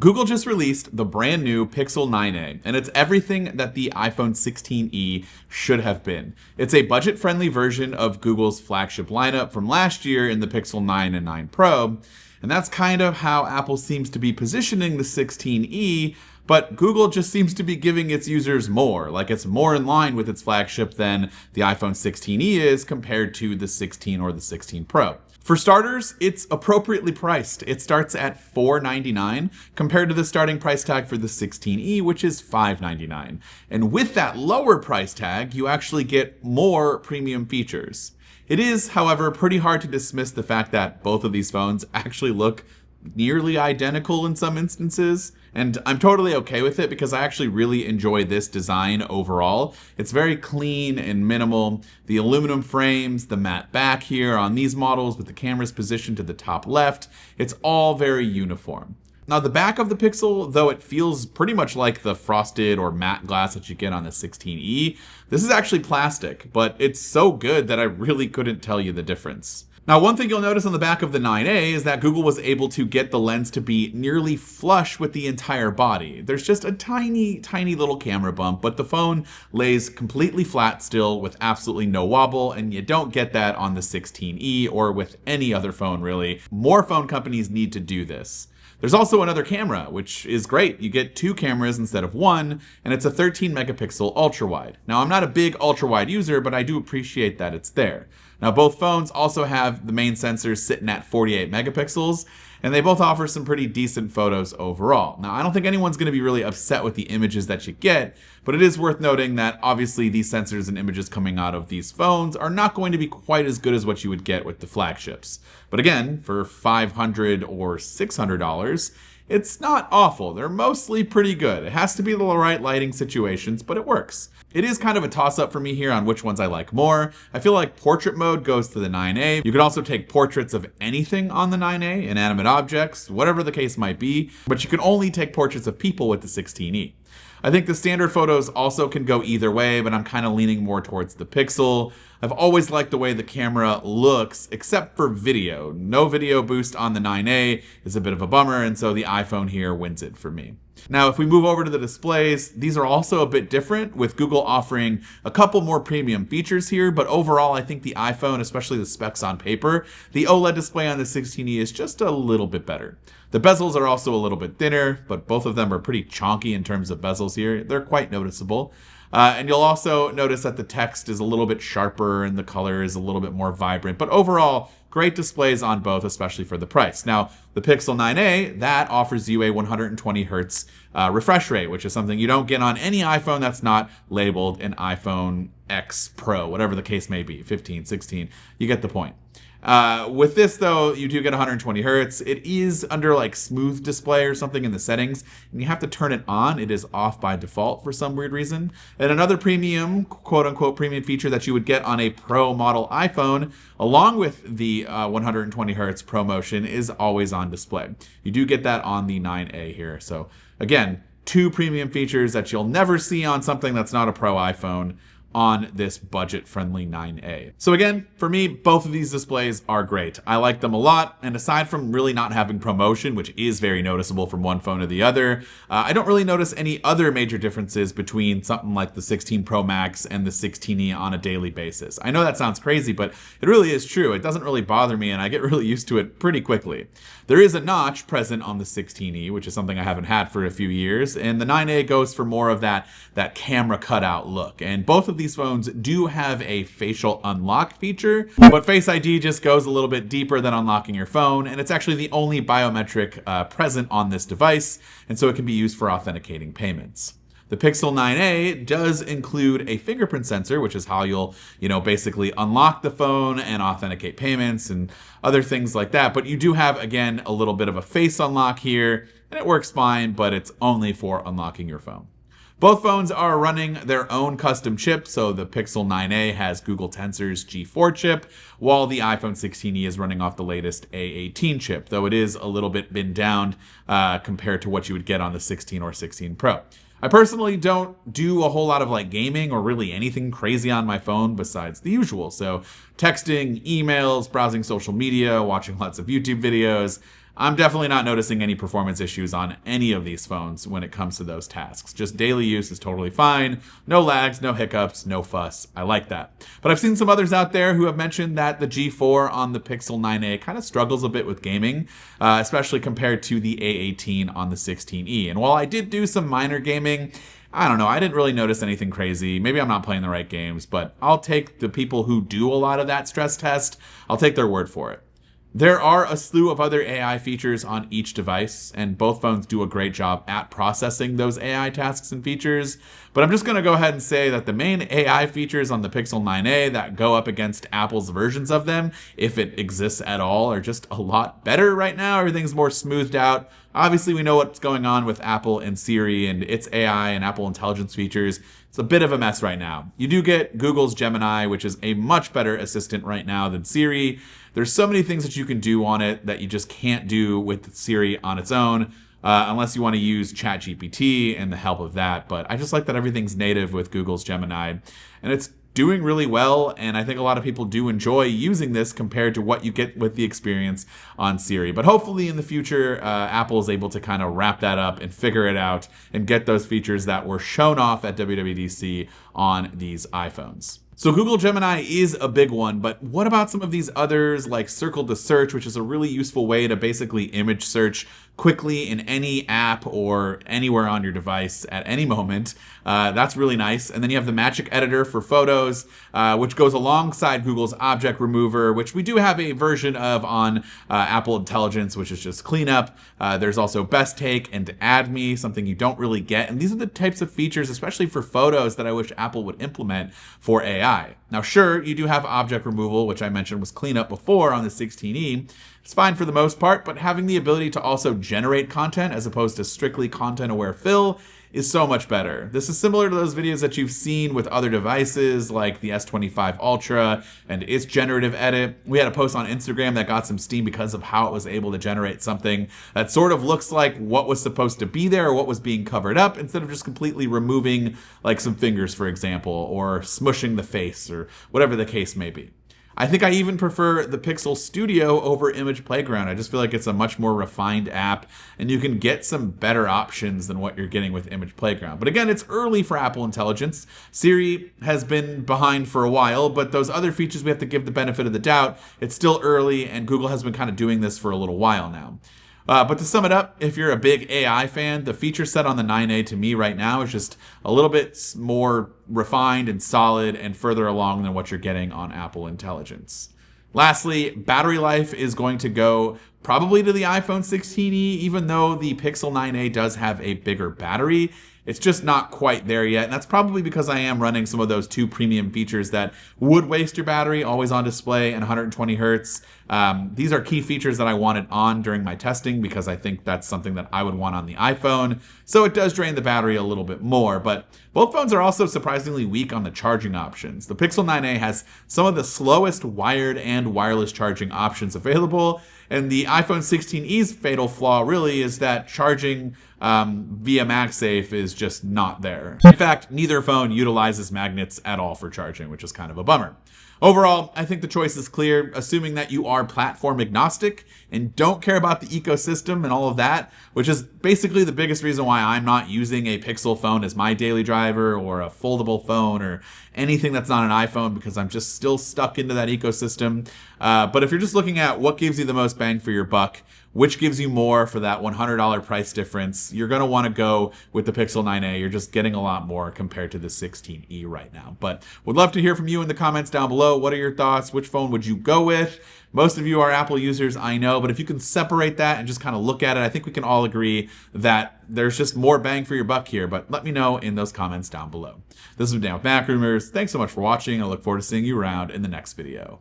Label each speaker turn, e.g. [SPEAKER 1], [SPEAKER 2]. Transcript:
[SPEAKER 1] Google just released the brand new Pixel 9a, and it's everything that the iPhone 16e should have been. It's a budget-friendly version of Google's flagship lineup from last year in the Pixel 9 and 9 Pro, and that's kind of how Apple seems to be positioning the 16e, but Google just seems to be giving its users more, like it's more in line with its flagship than the iPhone 16e is compared to the 16 or the 16 Pro. For starters, it's appropriately priced. It starts at $499 compared to the starting price tag for the 16e, which is $599. And with that lower price tag, you actually get more premium features. It is, however, pretty hard to dismiss the fact that both of these phones actually look nearly identical in some instances, and I'm totally okay with it because I actually really enjoy this design overall. It's very clean and minimal. The aluminum frames, the matte back here on these models with the cameras positioned to the top left, it's all very uniform. Now the back of the Pixel, though it feels pretty much like the frosted or matte glass that you get on the 16e, this is actually plastic, but it's so good that I really couldn't tell you the difference. Now, one thing you'll notice on the back of the 9a is that Google was able to get the lens to be nearly flush with the entire body. There's just a tiny, tiny little camera bump, but the phone lays completely flat still with absolutely no wobble, and you don't get that on the 16e or with any other phone, really. More phone companies need to do this. There's also another camera, which is great. You get two cameras instead of one, and it's a 13 megapixel ultra wide. Now, I'm not a big ultra wide user, but I do appreciate that it's there. Now, both phones also have the main sensors sitting at 48 megapixels, and they both offer some pretty decent photos overall. Now, I don't think anyone's going to be really upset with the images that you get, but it is worth noting that obviously these sensors and images coming out of these phones are not going to be quite as good as what you would get with the flagships. But again, for $500 or $600, it's not awful. They're mostly pretty good. It has to be the right lighting situations, but it works. It is kind of a toss-up for me here on which ones I like more. I feel like portrait mode goes to the 9a. You could also take portraits of anything on the 9a, inanimate objects, whatever the case might be, but you can only take portraits of people with the 16e. I think the standard photos also can go either way, but I'm kind of leaning more towards the Pixel. I've always liked the way the camera looks, except for video. No video boost on the 9a is a bit of a bummer, and so the iPhone here wins it for me. Now, if we move over to the displays, these are also a bit different, with Google offering a couple more premium features here, but overall, I think the iPhone, especially the specs on paper, the OLED display on the 16e is just a little bit better. The bezels are also a little bit thinner, but both of them are pretty chonky in terms of bezels here. They're quite noticeable. And you'll also notice that the text is a little bit sharper and the color is a little bit more vibrant. But overall, great displays on both, especially for the price. Now, the Pixel 9a, that offers you a 120 hertz refresh rate, which is something you don't get on any iPhone that's not labeled an iPhone X Pro, whatever the case may be, 15, 16. You get the point. With this, though, you do get 120 hertz. It is under like smooth display or something in the settings, and you have to turn it on. It is off by default for some weird reason. And another premium, quote unquote, premium feature that you would get on a Pro model iPhone, along with the 120 hertz ProMotion, is always on display. You do get that on the 9a here. So again, two premium features that you'll never see on something that's not a Pro iPhone on this budget-friendly 9a. So again, for me, both of these displays are great. I like them a lot, and aside from really not having ProMotion, which is very noticeable from one phone to the other, I don't really notice any other major differences between something like the 16 Pro Max and the 16e on a daily basis. I know that sounds crazy, but it really is true. It doesn't really bother me, and I get really used to it pretty quickly. There is a notch present on the 16e, which is something I haven't had for a few years, and the 9a goes for more of that camera cutout look. And both of these phones do have a facial unlock feature, but Face ID just goes a little bit deeper than unlocking your phone, and it's actually the only biometric present on this device, and so it can be used for authenticating payments. The Pixel 9a does include a fingerprint sensor, which is how you'll, basically unlock the phone and authenticate payments and other things like that. But you do have, again, a little bit of a face unlock here, and it works fine, but it's only for unlocking your phone. Both phones are running their own custom chip, so the Pixel 9a has Google Tensor's G4 chip, while the iPhone 16e is running off the latest A18 chip, though it is a little bit binned down compared to what you would get on the 16 or 16 Pro. I personally don't do a whole lot of gaming or really anything crazy on my phone besides the usual. So texting, emails, browsing social media, watching lots of YouTube videos. I'm definitely not noticing any performance issues on any of these phones when it comes to those tasks. Just daily use is totally fine. No lags, no hiccups, no fuss. I like that. But I've seen some others out there who have mentioned that the G4 on the Pixel 9a kind of struggles a bit with gaming, especially compared to the A18 on the 16e. And while I did do some minor gaming, I don't know, I didn't really notice anything crazy. Maybe I'm not playing the right games, but I'll take the people who do a lot of that stress test, I'll take their word for it. There are a slew of other AI features on each device, and both phones do a great job at processing those AI tasks and features. But I'm just going to go ahead and say that the main AI features on the Pixel 9a that go up against Apple's versions of them, if it exists at all, are just a lot better right now. Everything's more smoothed out. Obviously, we know what's going on with Apple and Siri and its AI and Apple Intelligence features. It's a bit of a mess right now. You do get Google's Gemini, which is a much better assistant right now than Siri. There's so many things that you can do on it that you just can't do with Siri on its own, unless you want to use ChatGPT and the help of that. But I just like that everything's native with Google's Gemini, and it's doing really well, and I think a lot of people do enjoy using this compared to what you get with the experience on Siri. But hopefully in the future, Apple is able to kind of wrap that up and figure it out and get those features that were shown off at WWDC on these iPhones. So Google Gemini is a big one, but what about some of these others like Circle to Search, which is a really useful way to basically image search quickly in any app or anywhere on your device at any moment. That's really nice. And then you have the Magic Editor for photos, which goes alongside Google's Object Remover, which we do have a version of on Apple Intelligence, which is just cleanup. There's also Best Take and Add Me, something you don't really get. And these are the types of features, especially for photos, that I wish Apple would implement for AI. Now, sure, you do have object removal, which I mentioned was cleanup before on the 16e. It's fine for the most part, but having the ability to also generate content as opposed to strictly content-aware fill is so much better. This is similar to those videos that you've seen with other devices like the S25 Ultra and its generative edit. We had a post on Instagram that got some steam because of how it was able to generate something that sort of looks like what was supposed to be there or what was being covered up, instead of just completely removing like some fingers, for example, or smushing the face or whatever the case may be. I think I even prefer the Pixel Studio over Image Playground. I just feel like it's a much more refined app, and you can get some better options than what you're getting with Image Playground. But again, it's early for Apple Intelligence. Siri has been behind for a while, but those other features we have to give the benefit of the doubt. It's still early, and Google has been kind of doing this for a little while now. But to sum it up, if you're a big AI fan, the feature set on the 9a to me right now is just a little bit more refined and solid and further along than what you're getting on Apple Intelligence. Lastly, battery life is going to go probably to the iPhone 16e, even though the Pixel 9a does have a bigger battery. It's just not quite there yet, and that's probably because I am running some of those two premium features that would waste your battery, always on display and 120 hertz. These are key features that I wanted on during my testing because I think that's something that I would want on the iPhone. So it does drain the battery a little bit more, but both phones are also surprisingly weak on the charging options. The Pixel 9a has some of the slowest wired and wireless charging options available, and the iPhone 16e's fatal flaw really is that charging via MagSafe is just not there. In fact, neither phone utilizes magnets at all for charging, which is kind of a bummer. Overall, I think the choice is clear, assuming that you are platform agnostic and don't care about the ecosystem and all of that, which is basically the biggest reason why I'm not using a Pixel phone as my daily driver or a foldable phone or anything that's not an iPhone, because I'm just still stuck into that ecosystem. But if you're just looking at what gives you the most bang for your buck, which gives you more for that $100 price difference, you're going to want to go with the Pixel 9a. You're just getting a lot more compared to the 16e right now. But would love to hear from you in the comments down below. What are your thoughts? Which phone would you go with? Most of you are Apple users, I know, but if you can separate that and just kind of look at it, I think we can all agree that there's just more bang for your buck here. But let me know in those comments down below. This has been Dan with MacRumors. Thanks so much for watching. I look forward to seeing you around in the next video.